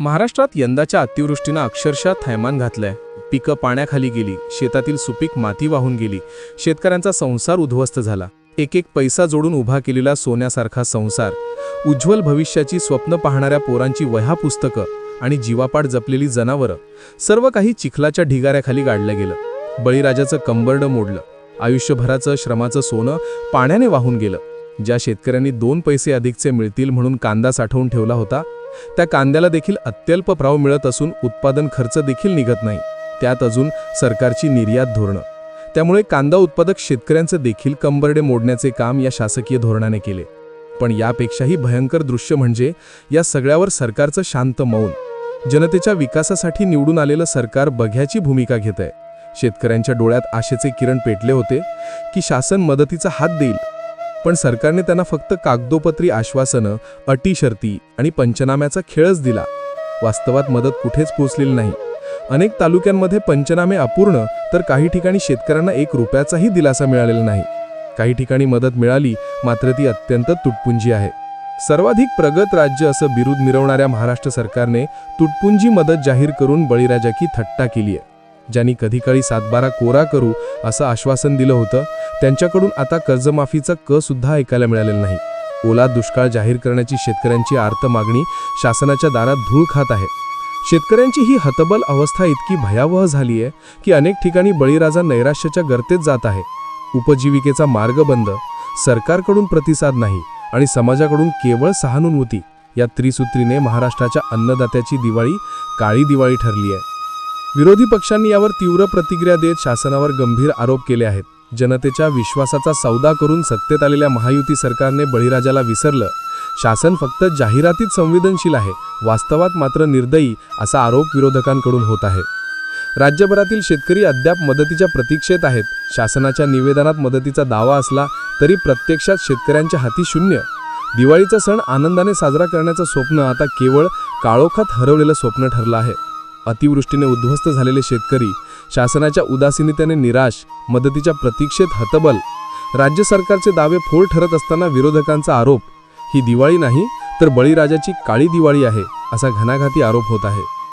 महाराष्ट्रात यंदाच्या अतिवृष्टीनं अक्षरशः थैमान घातलंय. पिकं पाण्याखाली गेली, शेतातील सुपीक माती वाहून गेली, शेतकऱ्यांचा संसार उद्ध्वस्त झाला. एक एक पैसा जोडून उभा केलेला सोन्यासारखा संसार, उज्ज्वल भविष्याची स्वप्न पाहणाऱ्या पोरांची वह्या पुस्तकं आणि जीवापाड जपलेली जनावरं, सर्व काही चिखलाच्या ढिगाऱ्याखाली गाडलं गेलं. बळीराजाचं कंबरडं मोडलं, आयुष्यभराचं श्रमाचं सोनं पाण्याने वाहून गेलं. ज्या शेतकऱ्यांनी 2 पैसे अधिकचे मिळतील म्हणून कांदा साठवून ठेवला होता, त्या कांद्याला देखील अत्यल्प भाव मिळत असून उत्पादन खर्च देखील निघत नाही. त्यात अजून सरकारची निर्यात धोरणं. त्यामुळे कांदा उत्पादक शेतकऱ्यांचं देखील कंबरडे मोडण्याचे काम या शासकीय धोरणाने केले. पण यापेक्षाही भयंकर दृश्य म्हणजे या सगळ्यावर सरकारचं शांत मौन. जनतेच्या विकासासाठी निवडून आलेलं सरकार बघ्याची भूमिका घेत आहे. शेतकऱ्यांच्या डोळ्यात आशेचे किरण पेटले होते की शासन मदतीचा हात देईल, पण सरकारने त्यांना फक्त कागदोपत्री आश्वासनं, अटी शर्ती आणि पंचनाम्याचा खेळच दिला. वास्तवात मदत कुठेच पोहोचलेली नाही. अनेक तालुक्यांमध्ये पंचनामे अपूर्ण, तर काही ठिकाणी शेतकऱ्यांना 1 रुपयाचाही दिलासा मिळालेला नाही. काही ठिकाणी मदत मिळाली, मात्र ती अत्यंत तुटपुंजी आहे. सर्वाधिक प्रगत राज्य असं बिरुद मिरवणाऱ्या महाराष्ट्र सरकारने तुटपुंजी मदत जाहीर करून बळीराजाची थट्टा केली आहे. ज्यांनी कधीकाळी 7/12 कोरा करू असं आश्वासन दिलं होतं, त्यांच्याकडून आता कर्जमाफीचा क सुद्धा ऐकायला मिळालेला नाही. ओला दुष्काळ जाहीर करण्याची शेतकऱ्यांची आर्त मागणी शासनाच्या दारात धूळ खात आहे. शेतकऱ्यांची ही हतबल अवस्था इतकी भयावह झाली आहे की अनेक ठिकाणी बळीराजा नैराश्याच्या गर्तेत जात आहे. उपजीविकेचा मार्ग बंद, सरकारकडून प्रतिसाद नाही आणि समाजाकडून केवळ सहानुभूती, या त्रिसूत्रीने महाराष्ट्राच्या अन्नदात्याची दिवाळी काळी दिवाळी ठरली आहे. विरोधी पक्षांनी यावर तीव्र प्रतिक्रिया देत शासनावर गंभीर आरोप केले आहेत. जनतेच्या विश्वासाचा सौदा करून सत्तेत आलेल्या महायुती सरकारने बळीराजाला विसरलं. शासन फक्त जाहिरातीत संवेदनशील आहे, वास्तवात मात्र निर्दयी, असा आरोप विरोधकांकडून होत आहे. राज्यभरातील शेतकरी अद्याप मदतीच्या प्रतीक्षेत आहेत. शासनाच्या निवेदनात मदतीचा दावा असला तरी प्रत्यक्षात शेतकऱ्यांच्या हाती शून्य. दिवाळीचा सण आनंदाने साजरा करण्याचं स्वप्न आता केवळ काळोखात हरवलेलं स्वप्न ठरलं आहे. अतिवृष्टीने उद्ध्वस्त झालेले शेतकरी, शासनाच्या उदासीनतेने निराश, मदतीच्या प्रतीक्षेत हतबल. राज्य सरकारचे दावे फोल ठरत असताना विरोधकांचा आरोप, ही दिवाळी नाही तर बळीराजाची काळी दिवाळी आहे, असा घणाघाती आरोप होत आहे.